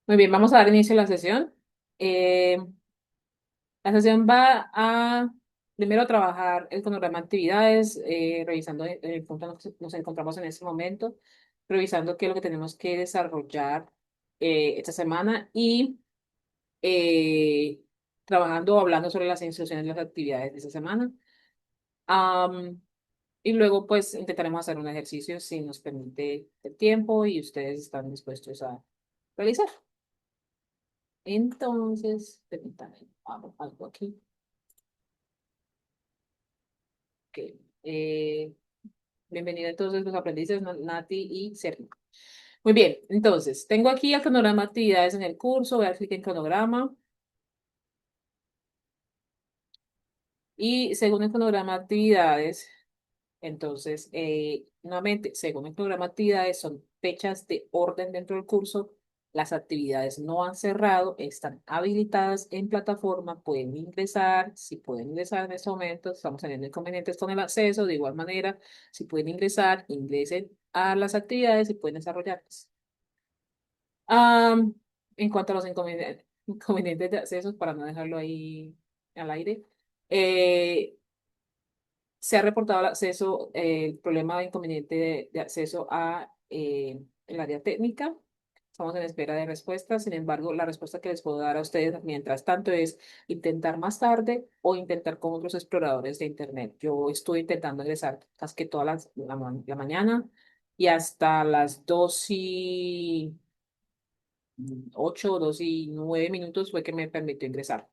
Muy bien, vamos a dar inicio a la sesión. Eh, la sesión va a primero trabajar el cronograma de actividades, revisando el punto en el que nos encontramos en este momento, revisando qué es lo que tenemos que desarrollar esta semana y eh, trabajando o hablando sobre las instrucciones de las actividades de esta semana. Am, y luego, pues, intentaremos hacer un ejercicio si nos permite el tiempo y ustedes están dispuestos a realizar. Entonces, permítanme, hago algo aquí. Ok. Eh, Bienvenida a todos los aprendices, Nati y Sergio. Muy bien, entonces, tengo aquí el cronograma de actividades en el curso, voy a dar clic en cronograma y según el cronograma de actividades, entonces, nuevamente, según el programa de actividades, son fechas de orden dentro del curso. Las actividades no han cerrado, están habilitadas en plataforma, pueden ingresar. Si pueden ingresar en este momento, estamos teniendo inconvenientes con el acceso. De igual manera, si pueden ingresar, ingresen a las actividades y pueden desarrollarlas. Am, en cuanto a los inconvenientes de acceso, para no dejarlo ahí al aire, eh, se ha reportado el problema de inconveniente de acceso a el área técnica. Estamos en espera de respuestas. Sin embargo, la respuesta que les puedo dar a ustedes mientras tanto es intentar más tarde o intentar con otros exploradores de Internet. Yo estoy intentando ingresar casi que toda la mañana y hasta las 2:08, 2:09 fue que me permitió ingresar.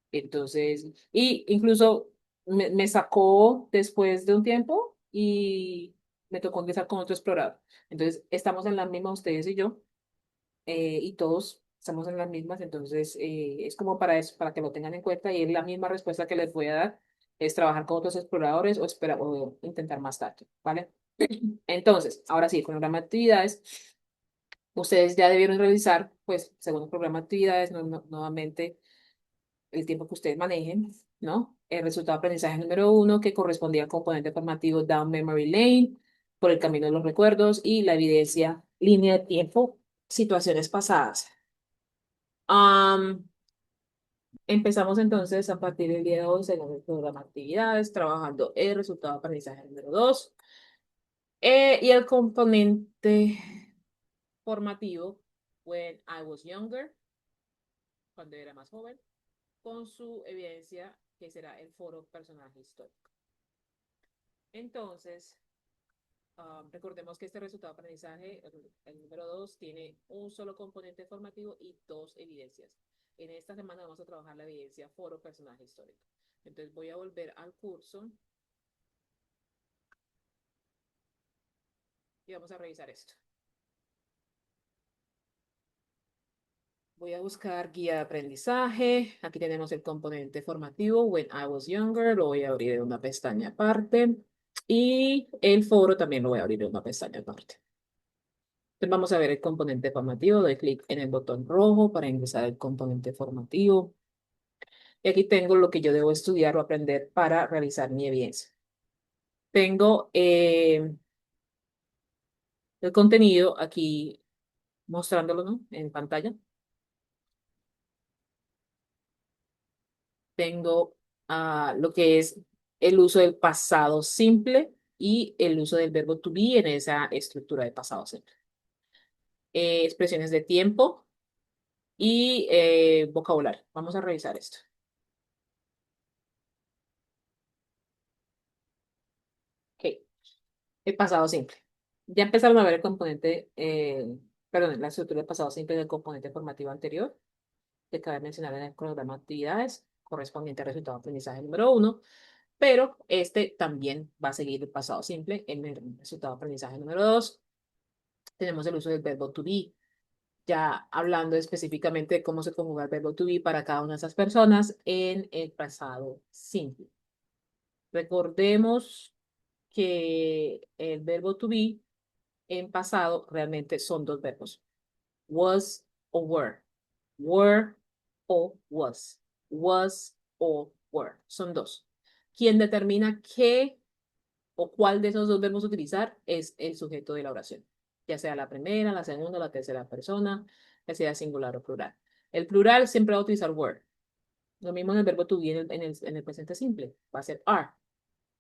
Entonces, y incluso me sacó después de un tiempo y me tocó empezar con otro explorador. Entonces, estamos en la misma, ustedes y yo, y todos estamos en las mismas. Entonces, es como para eso, para que lo tengan en cuenta y es la misma respuesta que les voy a dar, es trabajar con otros exploradores o intentar más tarde, ¿vale? Entonces, ahora sí, con el programa de actividades. Ustedes ya debieron revisar, pues, según el programa de actividades, nuevamente el tiempo que ustedes manejen, ¿no? El resultado de aprendizaje número uno, que correspondía al componente formativo Down Memory Lane, por el camino de los recuerdos, y la evidencia, línea de tiempo, situaciones pasadas. Am, Empezamos entonces a partir del día de hoy, según el programa de actividades, trabajando el resultado de aprendizaje número dos, y el componente formativo, When I Was Younger, cuando era más joven, con su evidencia, que será el foro personaje histórico. Entonces, recordemos que este resultado de aprendizaje, el número 2, tiene un solo componente formativo y dos evidencias. En esta semana vamos a trabajar la evidencia foro personaje histórico. Entonces voy a volver al curso y vamos a revisar esto. Voy a buscar guía de aprendizaje. Aquí tenemos el componente formativo, When I Was Younger. Lo voy a abrir en una pestaña aparte. Y el foro también lo voy a abrir en una pestaña aparte. Entonces vamos a ver el componente formativo. Doy clic en el botón rojo para ingresar el componente formativo. Y aquí tengo lo que yo debo estudiar o aprender para realizar mi evidencia. Tengo el contenido aquí mostrándolo, ¿no? En pantalla. Tengo lo que es el uso del pasado simple y el uso del verbo to be en esa estructura de pasado simple. Expresiones de tiempo y vocabulario. Vamos a revisar esto. Ok. El pasado simple. Ya empezaron a ver el componente, perdón, la estructura del pasado simple del componente formativo anterior, que acabé de mencionar en el cronograma de actividades, correspondiente al resultado de aprendizaje número uno, pero este también va a seguir el pasado simple en el resultado de aprendizaje número dos. Tenemos el uso del verbo to be, ya hablando específicamente de cómo se conjuga el verbo to be para cada una de esas personas en el pasado simple. Recordemos que el verbo to be en pasado realmente son dos verbos, was o were, were o was o were, son dos. Quien determina qué o cuál de esos dos verbos utilizar es el sujeto de la oración, ya sea la primera, la segunda o la tercera persona. ya sea singular o plural. El plural siempre va a utilizar were. Lo mismo en el verbo to be en el presente simple. Va a ser are,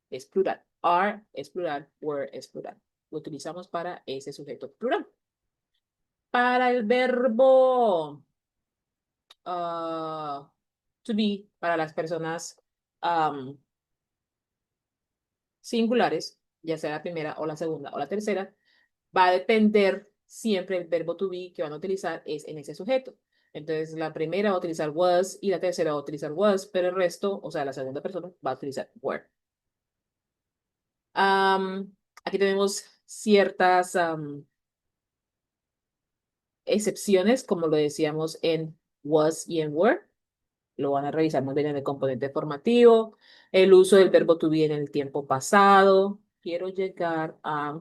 es plural. Are es plural, were es plural. Lo utilizamos para ese sujeto plural. Para el verbo to be, para las personas um, singulares, ya sea la primera o la segunda o la tercera, va a depender siempre el verbo to be que van a utilizar es en ese sujeto. Entonces, la primera va a utilizar was y la tercera va a utilizar was, pero el resto, o sea, la segunda persona va a utilizar were. Aquí tenemos ciertas excepciones, como lo decíamos en was y en were. Lo van a revisar muy bien en el componente formativo. El uso del verbo to be en el tiempo pasado. Quiero llegar a...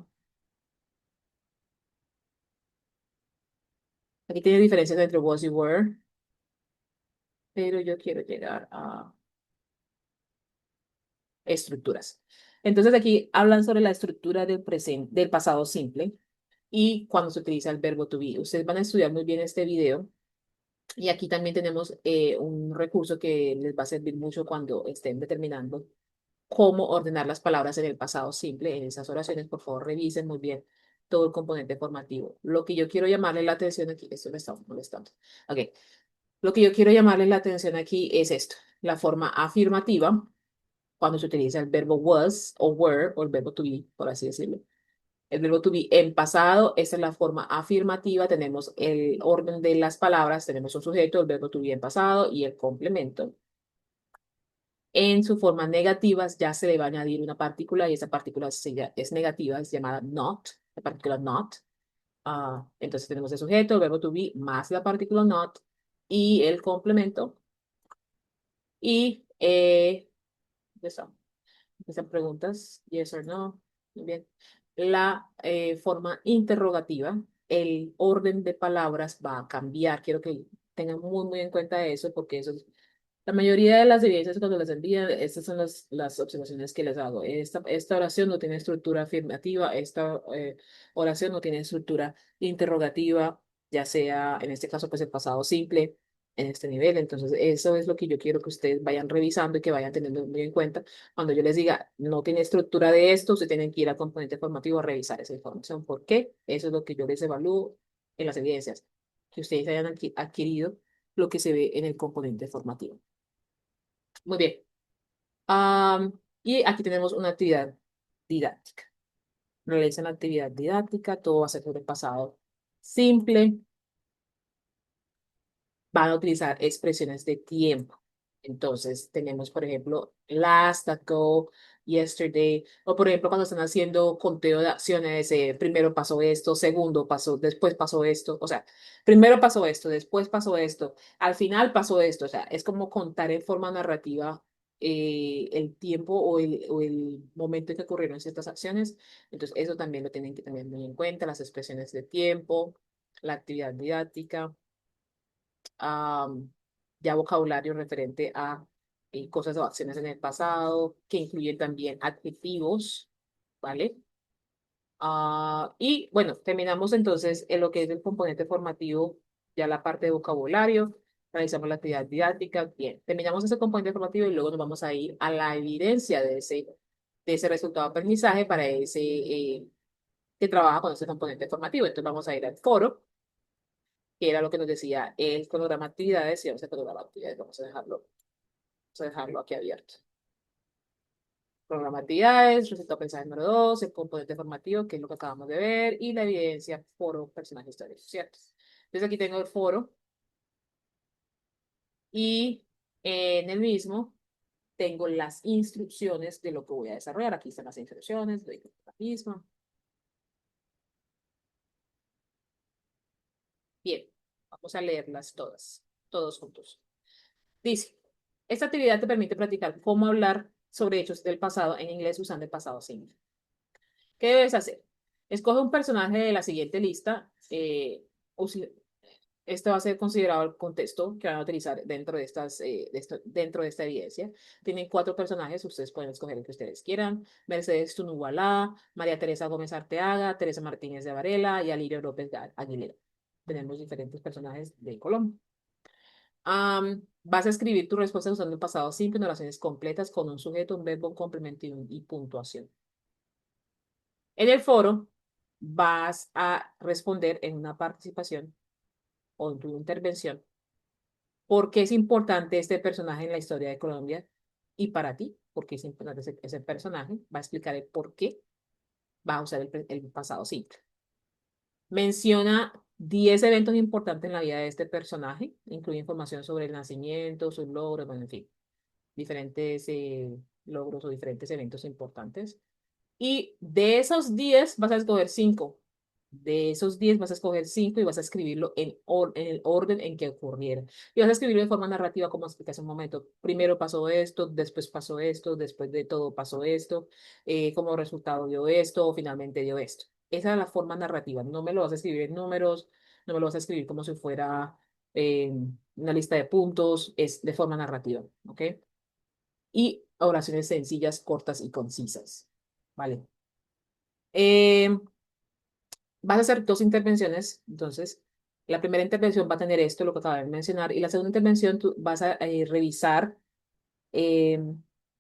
Aquí tiene diferencias entre was y were, pero yo quiero llegar a estructuras. Entonces aquí hablan sobre la estructura del presente, del pasado simple y cuando se utiliza el verbo to be. Ustedes van a estudiar muy bien este video y aquí también tenemos un recurso que les va a servir mucho cuando estén determinando cómo ordenar las palabras en el pasado simple. En esas oraciones, por favor, revisen muy bien todo el componente formativo. Lo que yo quiero llamarle la atención aquí, esto me está molestando. Ok, lo que yo quiero llamarle la atención aquí es esto, la forma afirmativa, cuando se utiliza el verbo was o were o el verbo to be, por así decirlo. El verbo to be en pasado, esta es la forma afirmativa, tenemos el orden de las palabras, tenemos un sujeto, el verbo to be en pasado y el complemento. En su forma negativa ya se le va a añadir una partícula y esa partícula es negativa, es llamada not, la partícula not. Entonces tenemos el sujeto, el verbo to be, más la partícula not y el complemento. Y ya está. Empiezan preguntas, yes or no. Muy bien. La forma interrogativa, el orden de palabras va a cambiar. Quiero que tengan muy en cuenta eso porque eso es la mayoría de las evidencias cuando las envían, estas son las observaciones que les hago. Esta oración no tiene estructura afirmativa, esta oración no tiene estructura interrogativa, ya sea en este caso pues el pasado simple en este nivel. Entonces eso es lo que yo quiero que ustedes vayan revisando y que vayan teniendo muy en cuenta. Cuando yo les diga no tiene estructura de esto, ustedes tienen que ir al componente formativo a revisar esa información. ¿Por qué? Eso es lo que yo les evalúo en las evidencias, que ustedes hayan adquirido lo que se ve en el componente formativo. Muy bien. Y aquí tenemos una actividad didáctica. Realicen la actividad didáctica, todo va a ser sobre el pasado simple. Van a utilizar expresiones de tiempo. Entonces, tenemos, por ejemplo, last, ago, yesterday, o por ejemplo, cuando están haciendo conteo de acciones, primero pasó esto, segundo pasó, después pasó esto, o sea, primero pasó esto, después pasó esto, al final pasó esto, o sea, es como contar en forma narrativa el tiempo o el momento en que ocurrieron ciertas acciones. Entonces, eso también lo tienen que tener muy en cuenta, las expresiones de tiempo, la actividad didáctica ya vocabulario referente a cosas o acciones en el pasado, que incluyen también adjetivos, ¿vale? Y bueno, terminamos entonces en lo que es el componente formativo, ya la parte de vocabulario, realizamos la actividad didáctica, bien, terminamos ese componente formativo y luego nos vamos a ir a la evidencia de ese resultado de aprendizaje para ese que trabaja con ese componente formativo. Entonces vamos a ir al foro que era lo que nos decía el cronograma de actividades, y vamos a cronograma de actividades, vamos a dejarlo aquí abierto. Programa de actividades, resultado de mensaje número 2, el componente formativo, que es lo que acabamos de ver, y la evidencia, foro, personaje histórico, ¿cierto? Entonces aquí tengo el foro, y en el mismo tengo las instrucciones de lo que voy a desarrollar. Aquí están las instrucciones, doy la misma. Bien, vamos a leerlas todas, todos juntos. Dice, esta actividad te permite practicar cómo hablar sobre hechos del pasado en inglés usando el pasado simple. ¿Qué debes hacer? Escoge un personaje de la siguiente lista. Este va a ser considerado el contexto que van a utilizar dentro dentro de esta evidencia. Tienen 4 personajes, ustedes pueden escoger el que ustedes quieran. Mercedes Tunugualá, María Teresa Gómez Arteaga, Teresa Martínez de Varela y Alirio López Aguilera. tenemos diferentes personajes de Colombia. Vas a escribir tu respuesta usando el pasado simple en oraciones completas con un sujeto, un verbo, un complemento y puntuación. En el foro vas a responder en una participación o en tu intervención por qué es importante este personaje en la historia de Colombia y para ti, por qué es importante ese personaje. Va a explicar el por qué va a usar el pasado simple. Menciona 10 eventos importantes en la vida de este personaje, incluye información sobre el nacimiento, sus logros, bueno, en fin, diferentes logros o diferentes eventos importantes. Y de esos 10 vas a escoger 5. De esos 10 vas a escoger 5 y vas a escribirlo en el orden en que ocurrieron. Y vas a escribirlo de forma narrativa, como expliqué hace un momento. Primero pasó esto, después de todo pasó esto, como resultado dio esto, o finalmente dio esto. Esa es la forma narrativa. No me lo vas a escribir en números, no me lo vas a escribir como si fuera eh, una lista de puntos, es de forma narrativa, ¿ok? Y oraciones sencillas, cortas y concisas, ¿vale? Eh, Vas a hacer dos intervenciones, entonces, la primera intervención va a tener esto, lo que acabo de mencionar, y la segunda intervención tú eh,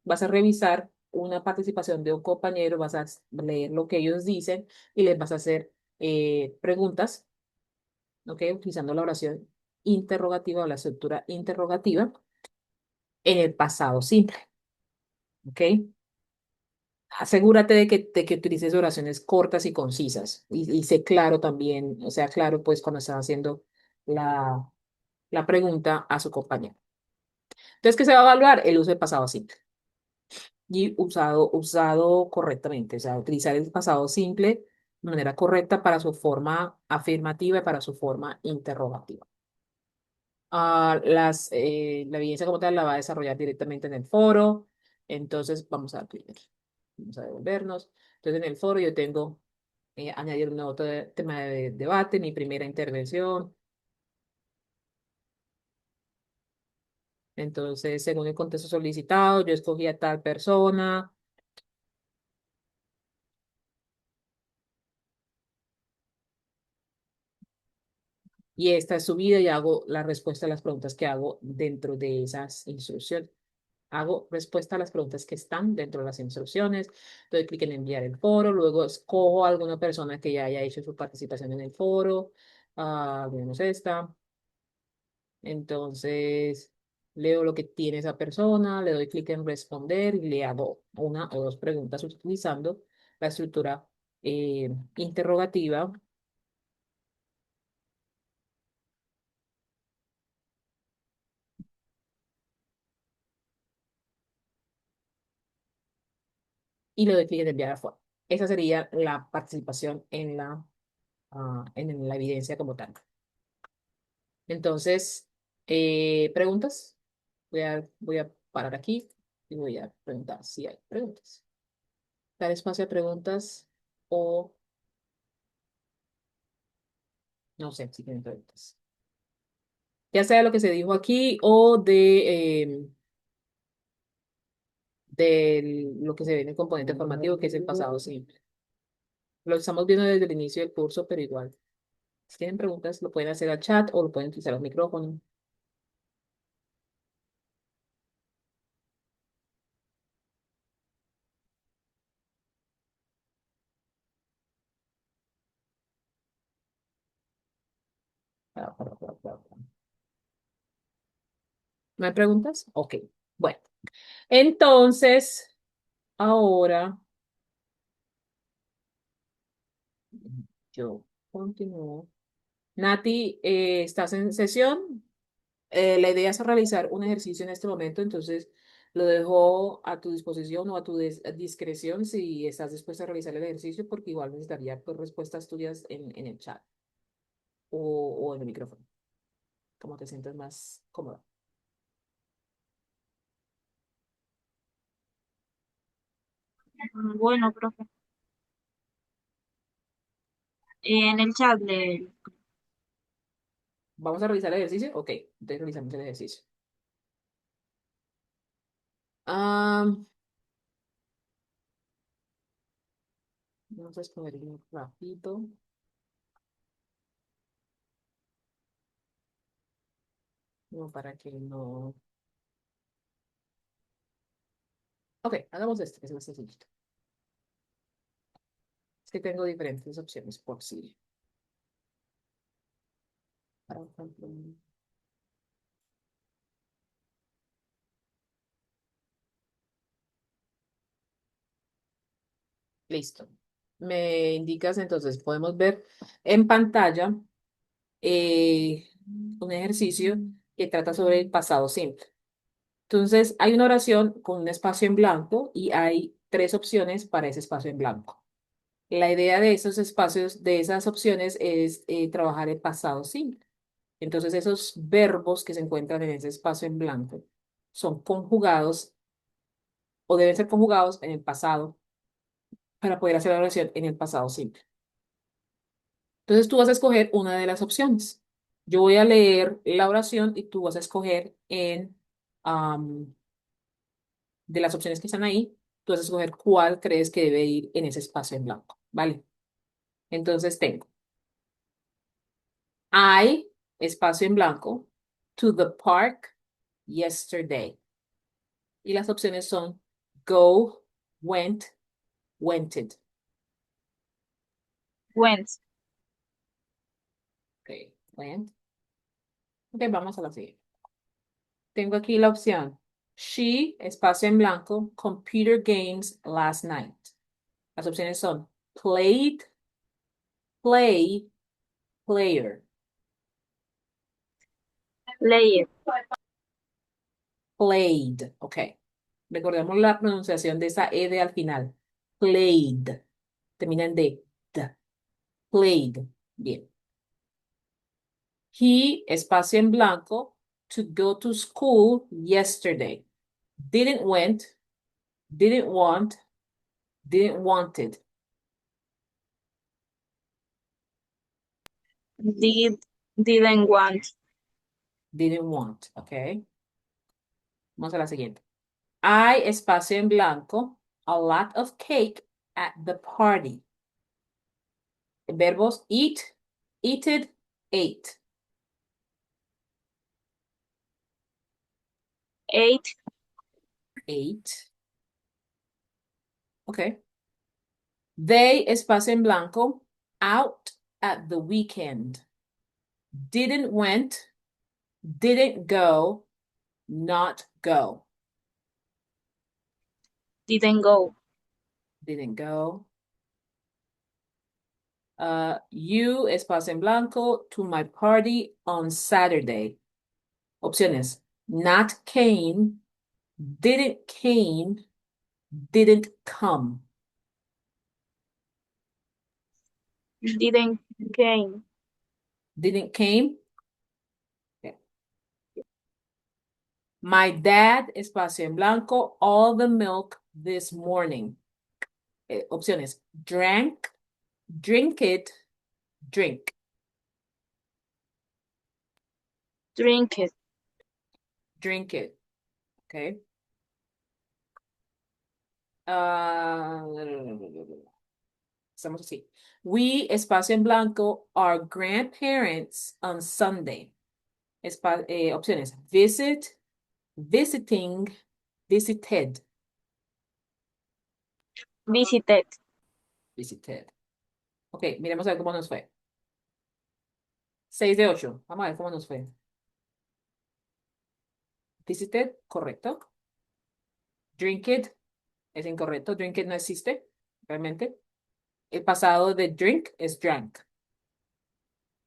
vas a revisar una participación de un compañero, vas a leer lo que ellos dicen y les vas a hacer preguntas, ¿ok? Utilizando la oración interrogativa o la estructura interrogativa en el pasado simple, ¿ok? Asegúrate de que utilices oraciones cortas y concisas y sé claro también, o sea, claro, pues cuando estás haciendo la, la pregunta a su compañero. Entonces, ¿qué se va a evaluar? El uso del pasado simple y usado correctamente, o sea, utilizar el pasado simple de manera correcta para su forma afirmativa y para su forma interrogativa. La evidencia como tal la va a desarrollar directamente en el foro, entonces vamos a dar clic aquí. Vamos a devolvernos. Entonces, en el foro yo tengo añadir un nuevo tema de debate, mi primera intervención. Entonces, según el contexto solicitado, yo escogí a tal persona y esta es su vida y hago la respuesta a las preguntas que hago dentro de esas instrucciones. Hago respuesta a las preguntas que están dentro de las instrucciones. Doy clic en enviar el foro, luego escojo a alguna persona que ya haya hecho su participación en el foro. Vemos esta. Entonces, leo lo que tiene esa persona, le doy clic en responder y le hago una o dos preguntas utilizando la estructura interrogativa y le doy clic en enviar al foro. Esa sería la participación en la evidencia como tal. Entonces, ¿preguntas? Voy a parar aquí y voy a preguntar si hay preguntas. Dar espacio a preguntas o no sé si tienen preguntas. Ya sea lo que se dijo aquí o de lo que se ve en el componente formativo, que es el pasado simple. Lo estamos viendo desde el inicio del curso, pero igual. Si tienen preguntas, lo pueden hacer al chat o lo pueden utilizar el micrófono. ¿No hay preguntas? Ok. Bueno, entonces, ahora yo continúo. Nati, ¿estás en sesión? La idea es realizar un ejercicio en este momento, entonces lo dejo a tu disposición o a tu discreción si estás dispuesta a realizar el ejercicio, porque igual necesitaría pues, respuestas tuyas en el chat o en el micrófono, como te sientas más cómoda. Bueno, profe, en el chat le... ¿Vamos a realizar el ejercicio? Ok, entonces realizamos el ejercicio. Ah, vamos a escoger uno rápido. No, para que no. Ok, hagamos este, que es más sencillito. Es que tengo diferentes opciones por si. Para ejemplo, listo. Me indicas entonces, podemos ver en pantalla un ejercicio que trata sobre el pasado simple. Entonces, hay una oración con un espacio en blanco y hay tres opciones para ese espacio en blanco. La idea de esos espacios, de esas opciones, es trabajar el pasado simple. Entonces, esos verbos que se encuentran en ese espacio en blanco son conjugados o deben ser conjugados en el pasado para poder hacer la oración en el pasado simple. Entonces, tú vas a escoger una de las opciones. Yo voy a leer la oración y tú vas a escoger am, de las opciones que están ahí, tú vas a escoger cuál crees que debe ir en ese espacio en blanco, ¿vale? Entonces tengo I, espacio en blanco, to the park yesterday. Y las opciones son go, went, wented. Went. Ok, went. Ok, vamos a la siguiente. Tengo aquí la opción she, espacio en blanco, computer games last night. Las opciones son played, play, player. Player. Played, ok. Recordemos la pronunciación de esa E de al final. Played. Termina en D. D. Played. Bien. He, espacio en blanco, to go to school yesterday. Didn't went, didn't want, didn't wanted. Didn't want. Didn't want, ok. Vamos a la siguiente. I, espacio en blanco, a lot of cake at the party. Verbos eat, eated, ate. Ate. Ate. Ok. They, espacio en blanco, out at the weekend. Didn't went, didn't go, not go. Didn't go. Didn't go. You, espacio en blanco, to my party on Saturday. Opciones. Not came, didn't came, didn't come. Didn't came. Didn't came. Okay. My dad, espacio en blanco, all the milk this morning. Opciones. Drank, drink it, drink. Drink it. Drink it. Okay. Ah, estamos así. We, espacio en blanco, our grandparents on Sunday. Opciones. Visit, visiting, visited, Visited. visited. Ok, miremos a ver cómo nos fue. 6 de 8. Vamos a ver cómo nos fue. Visited, correcto. Drink it, es incorrecto. Drink it no existe, realmente. El pasado de drink es drank,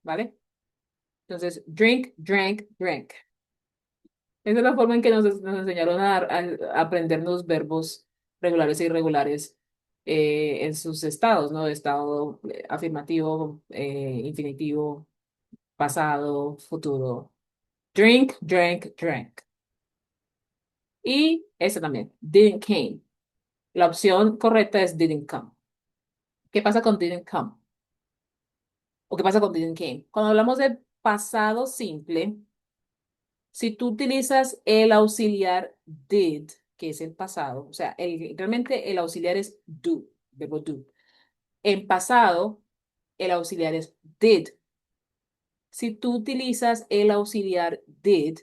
¿vale? Entonces, drink, drank, drank. Esa es la forma en que nos enseñaron a aprendernos verbos regulares e irregulares en sus estados, ¿no? Estado afirmativo, infinitivo, pasado, futuro. Drink, drank, drank. Y esa también, didn't came. La opción correcta es didn't come. ¿Qué pasa con didn't come? ¿O qué pasa con didn't came? Cuando hablamos de pasado simple, si tú utilizas el auxiliar did, que es el pasado, o sea, realmente el auxiliar es do, verbo do. En pasado, el auxiliar es did. Si tú utilizas el auxiliar did,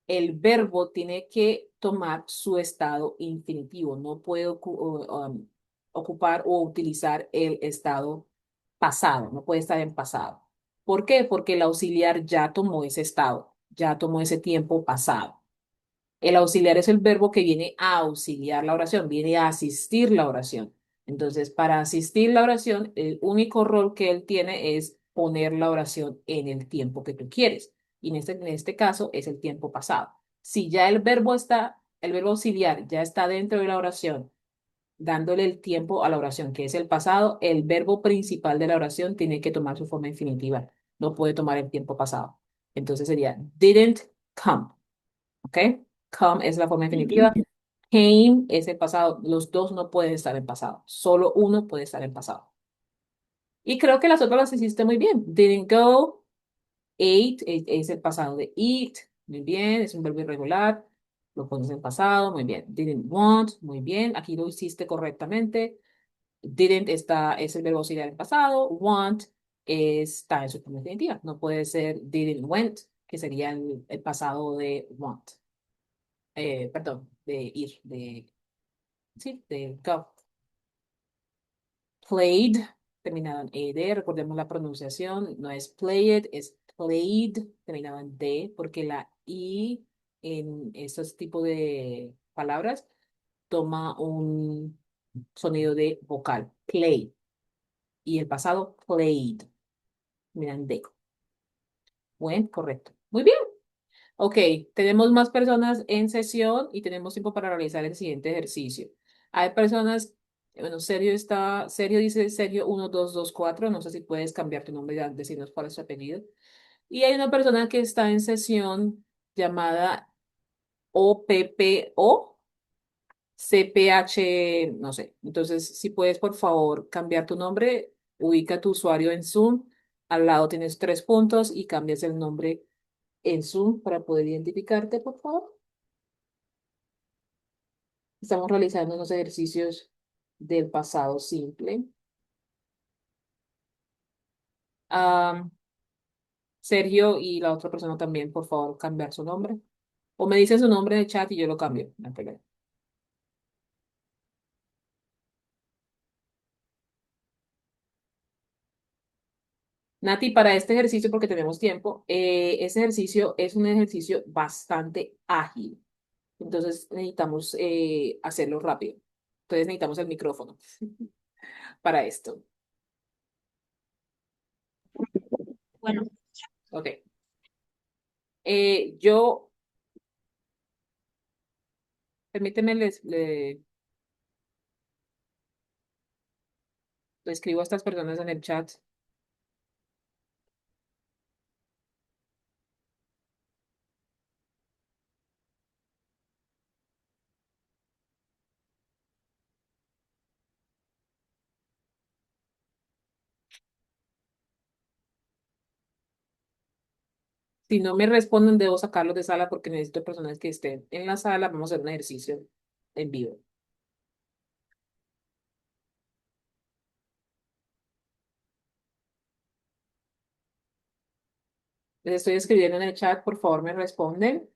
el verbo tiene que tomar su estado infinitivo, no puede ocupar o utilizar el estado pasado, no puede estar en pasado. ¿Por qué? Porque el auxiliar ya tomó ese estado, ya tomó ese tiempo pasado. El auxiliar es el verbo que viene a auxiliar la oración, viene a asistir la oración. Entonces, para asistir la oración, el único rol que él tiene es poner la oración en el tiempo que tú quieres. Y en este caso es el tiempo pasado. Si ya el verbo auxiliar ya está dentro de la oración, dándole el tiempo a la oración, que es el pasado, el verbo principal de la oración tiene que tomar su forma infinitiva. No puede tomar el tiempo pasado. Entonces sería didn't come. ¿Ok? Come es la forma infinitiva. Came es el pasado. Los dos no pueden estar en pasado. Solo uno puede estar en pasado. Y creo que las otras las hiciste muy bien. Didn't go. Ate es el pasado de eat. Muy bien. Es un verbo irregular. Lo pones en pasado. Muy bien. Didn't want. Muy bien. Aquí lo hiciste correctamente. Didn't es el verbo auxiliar en pasado. Want está en su forma definitiva. No puede ser didn't went, que sería el pasado de want. Perdón, de ir, sí, de go. Played, terminado en ed, recordemos la pronunciación, no es played, es played, terminado en d, porque la i en estos tipos de palabras toma un sonido de vocal, play, y el pasado played, miran d. Buen, correcto. Muy bien. Ok, tenemos más personas en sesión y tenemos tiempo para realizar el siguiente ejercicio. Hay personas, bueno, Serio dice Serio 1224, no sé si puedes cambiar tu nombre y decirnos cuál es tu apellido. Y hay una persona que está en sesión llamada OPPO, CPH, no sé. Entonces, si puedes, por favor, cambiar tu nombre, ubica tu usuario en Zoom, al lado tienes 3 puntos y cambias el nombre en Zoom para poder identificarte, por favor. Estamos realizando unos ejercicios del pasado simple. Ah, Sergio y la otra persona también, por favor, cambiar su nombre. O me dicen su nombre en el chat y yo lo cambio. No hay problema. Nati, para este ejercicio, porque tenemos tiempo, ese ejercicio es un ejercicio bastante ágil. Entonces necesitamos hacerlo rápido. Entonces necesitamos el micrófono para esto. Bueno, Ok. Yo, permíteme, le escribo a estas personas en el chat. Si no me responden, debo sacarlos de sala porque necesito personas que estén en la sala. Vamos a hacer un ejercicio en vivo. Les estoy escribiendo en el chat, por favor, me responden.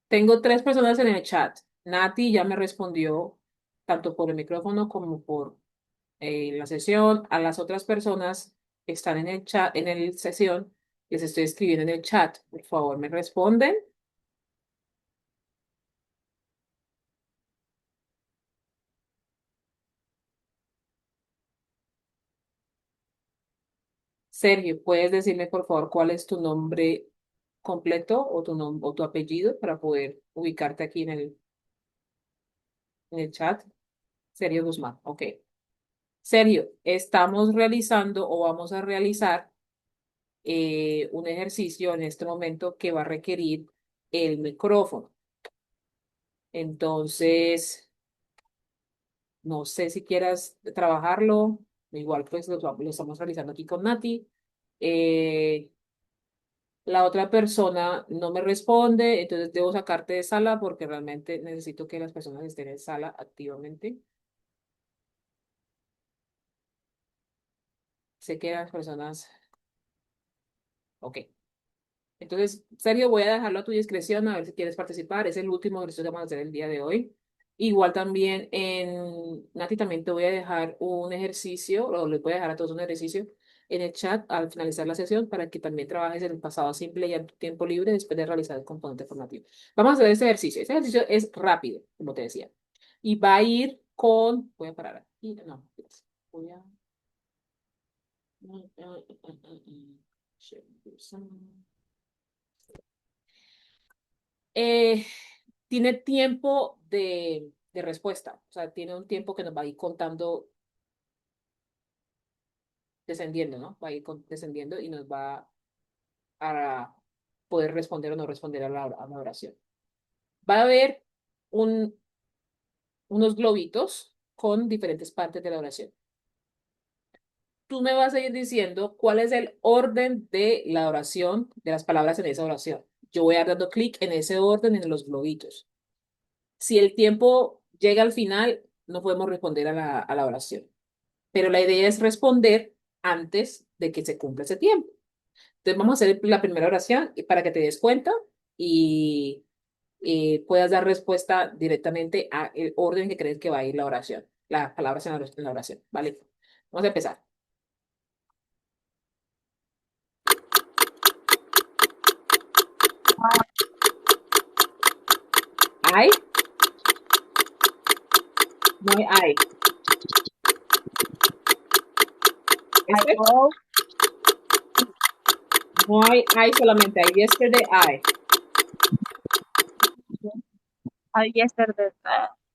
Tengo 3 personas en el chat. Nati ya me respondió, tanto por el micrófono como por la sesión. A las otras personas que están en el chat, en el sesión, les estoy escribiendo en el chat. Por favor, me responden. Sergio, ¿puedes decirme, por favor, cuál es tu nombre completo o tu apellido para poder ubicarte aquí en el chat? Sergio Guzmán, ok. Sergio, estamos realizando o vamos a realizar un ejercicio en este momento que va a requerir el micrófono. Entonces, no sé si quieras trabajarlo. Igual pues lo estamos realizando aquí con Nati. Eh, la otra persona no me responde, entonces debo sacarte de sala porque realmente necesito que las personas estén en sala activamente. Sé que las personas... Ok. Entonces, Sergio, voy a dejarlo a tu discreción a ver si quieres participar. Es el último ejercicio que vamos a hacer el día de hoy. Igual también Nati, también te voy a dejar un ejercicio, o les voy a dejar a todos un ejercicio en el chat al finalizar la sesión para que también trabajes en el pasado simple y en tu tiempo libre después de realizar el componente formativo. Vamos a hacer este ejercicio. Este ejercicio es rápido, como te decía. Y va a ir con... Voy a parar aquí. No, voy a... Eh, tiene tiempo de respuesta, o sea, tiene un tiempo que nos va a ir contando, descendiendo, ¿no? Va a ir descendiendo y nos va a poder responder o no responder a la oración. Va a haber un, unos globitos con diferentes partes de la oración. Tú me vas a ir diciendo cuál es el orden de la oración, de las palabras en esa oración. Yo voy a ir dando clic en ese orden en los globitos. Si el tiempo llega al final, no podemos responder a la oración. Pero la idea es responder antes de que se cumpla ese tiempo. Entonces vamos a hacer la primera oración para que te des cuenta y puedas dar respuesta directamente a el orden que crees que va a ir la oración, las palabras en la oración, ¿vale? Vamos a empezar. ¿Hay? No hay. I ¿Este? go, No hay solamente hay. Yesterday, I. I yesterday.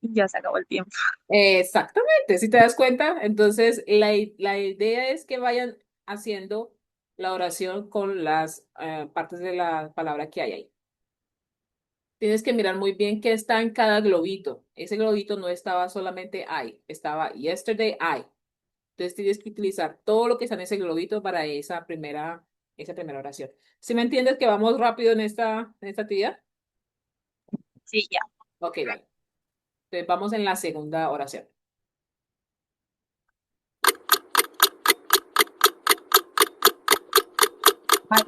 Ya se acabó el tiempo. Exactamente, si te das cuenta, entonces la idea es que vayan haciendo la oración con las partes de la palabra que hay ahí. Tienes que mirar muy bien qué está en cada globito. Ese globito no estaba solamente I, estaba yesterday I. Entonces tienes que utilizar todo lo que está en ese globito para esa primera oración. ¿Sí me entiendes que vamos rápido en esta actividad? Sí, ya. Ok, dale. Entonces vamos en la segunda oración. My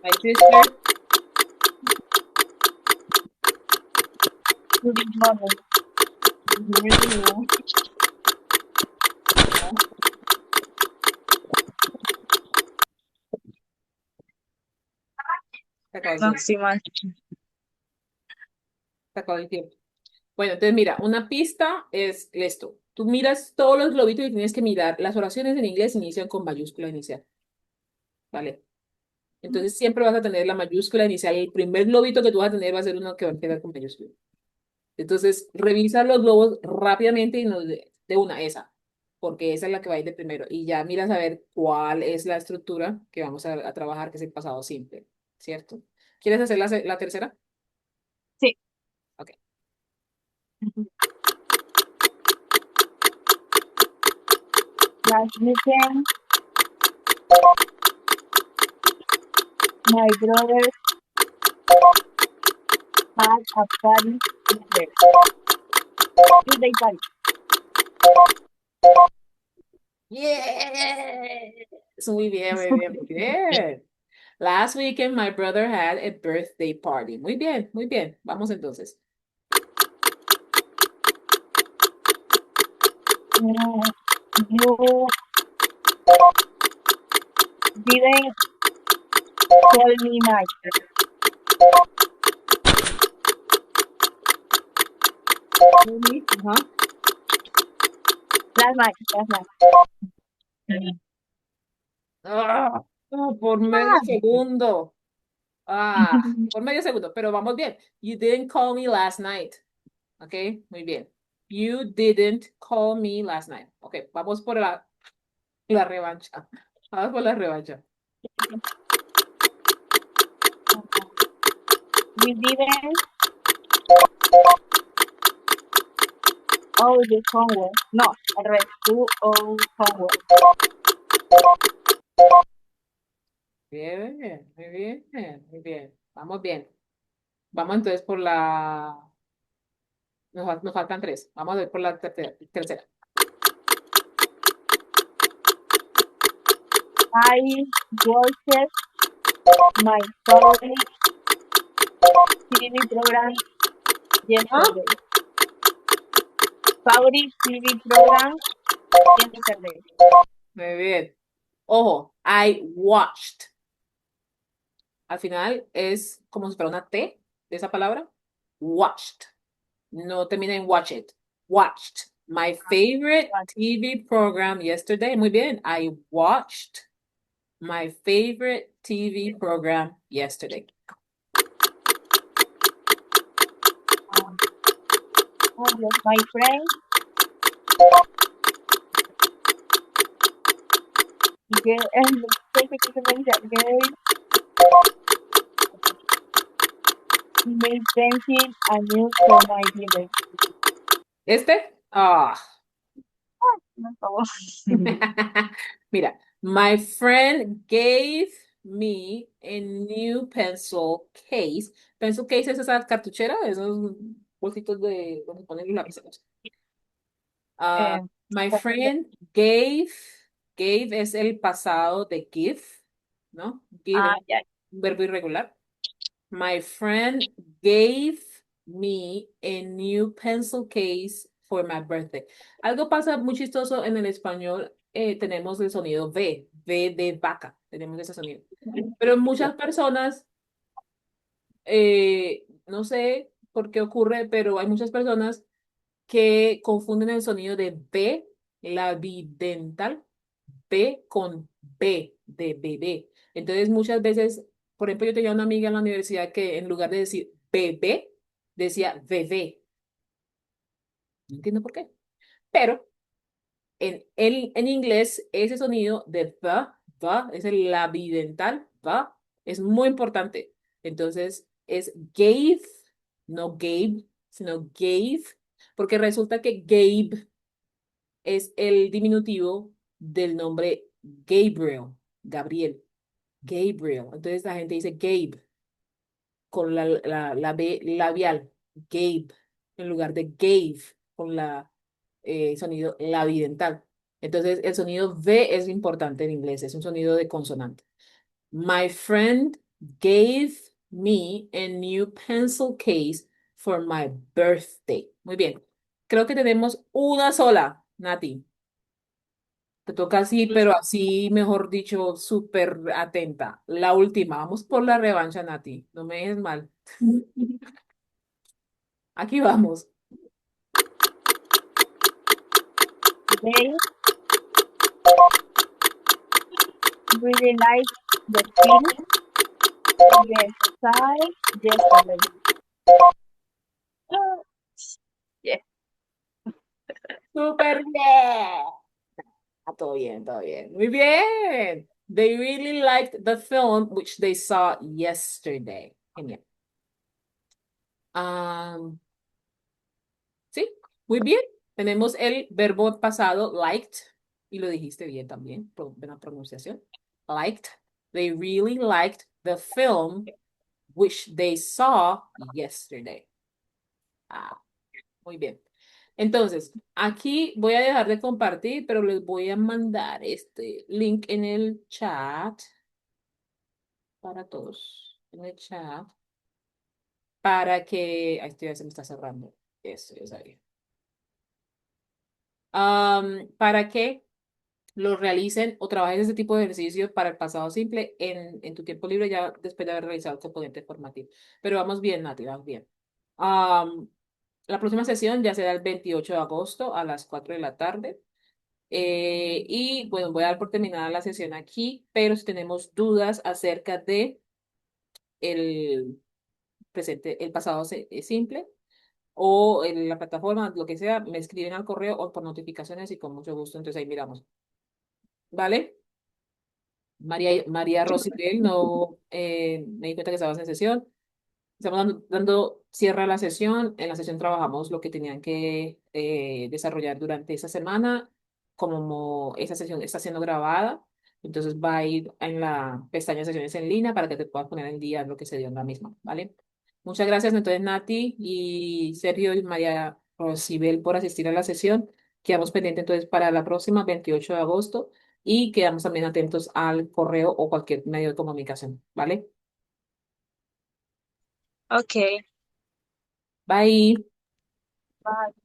My sister. good morning. No. Se acabó el tiempo. Máxima. Se acabó el tiempo. Bueno, entonces mira, una pista es esto. Tú miras todos los globitos y tienes que mirar. Las oraciones en inglés inician con mayúscula inicial, ¿vale? Entonces siempre vas a tener la mayúscula inicial. El primer globito que tú vas a tener va a ser uno que va a empezar con mayúscula. Entonces, revisa los globos rápidamente y nos de una, esa, porque esa es la que va a ir de primero. Y ya miras a ver cuál es la estructura que vamos a trabajar, que es el pasado simple, ¿cierto? ¿Quieres hacer la tercera? Sí. Ok. Last weekend, my brother had a party here. Tuesday party. Yes. Muy bien, muy bien, muy bien. Last weekend, my brother had a birthday party. Muy bien, muy bien. Vamos entonces. You didn't call me night. Ajá. Last night. Last night. Ah, por medio segundo. Por medio segundo, pero vamos bien. You didn't call me last night. Ok, muy bien. You didn't call me last night. Ok, vamos por la revancha. Vamos por la revancha. We didn't all the homework. No, al revés. Do all homework. Bien, muy bien, muy bien. Vamos bien. Vamos entonces por la... nos faltan tres. Vamos a ver por la tercera. I watched my favorite TV program ¿Ah? yesterday. Favorite TV program yesterday. Muy bien. Ojo, I watched. Al final es como si fuera una T de esa palabra. Watched. No termina en watch it. Watched. My favorite What? TV program yesterday. Muy bien. I watched my favorite TV program yesterday. Yes, my friend gave made painting a new for my village. ¿Este? Ah. Por favor. Mira, my friend gave me a new pencil case. Pencil case es esa cartuchera, esos bolsitos de donde ponen los lápices. Eh, My friend gave es el pasado de give, ¿no? Give es ya. un verbo irregular. My friend gave me a new pencil case for my birthday. Algo pasa muy chistoso en el español. Tenemos el sonido V de vaca. Tenemos ese sonido. Pero muchas personas, no sé por qué ocurre, pero hay muchas personas que confunden el sonido de B, la bidental, B con B de bebé. Entonces, muchas veces, por ejemplo, yo tenía una amiga en la universidad que en lugar de decir bebé, decía bebé. No entiendo por qué. Pero en inglés, ese sonido de the, es el labidental, the, es muy importante. Entonces, es gave, no Gabe, sino gave, porque resulta que Gabe es el diminutivo del nombre Gabriel, Gabriel, Gabriel. Entonces la gente dice Gabe con la B labial, Gabe, en lugar de gave con la sonido labidental. Entonces el sonido V es importante en inglés, es un sonido de consonante. My friend gave me a new pencil case for my birthday. Muy bien. Creo que tenemos una sola, Nati. Te toca así, pero así, mejor dicho, súper atenta. La última, vamos por la revancha, Nati. No me dejes mal. Aquí vamos. They really like the film the side yesterday. Oh, yeah. Súper bien. Ah, todo bien, todo bien. Muy bien. They really liked the film which they saw yesterday. Genial. Um, sí, muy bien. Tenemos el verbo pasado liked y lo dijiste bien también, buena pronunciación. Liked. They really liked the film which they saw yesterday. Ah, muy bien. Entonces, aquí voy a dejar de compartir, pero les voy a mandar este link en el chat para todos, en el chat, para que, ay, esto ya se me está cerrando. Eso, ya sabía. Para que lo realicen o trabajes ese tipo de ejercicio para el pasado simple en tu tiempo libre ya después de haber realizado el componente formativo. Pero vamos bien, Nati, vamos bien. Am, la próxima sesión ya será el 28 de agosto a las 4 de la tarde. Y bueno, voy a dar por terminada la sesión aquí, pero si tenemos dudas acerca de el presente, el pasado simple o en la plataforma, lo que sea, me escriben al correo o por notificaciones y con mucho gusto, entonces ahí miramos. ¿Vale? María Rosibel, no me di cuenta que estabas en sesión. Estamos dando cierre a la sesión. En la sesión trabajamos lo que tenían que desarrollar durante esa semana. Como esa sesión está siendo grabada, entonces va a ir en la pestaña de sesiones en línea para que te puedas poner en día lo que se dio en la misma, ¿vale? Muchas gracias entonces, Nati y Sergio y María Rosibel por asistir a la sesión. Quedamos pendientes entonces para la próxima, 28 de agosto, y quedamos también atentos al correo o cualquier medio de comunicación, ¿vale? Ok, Bye. bye.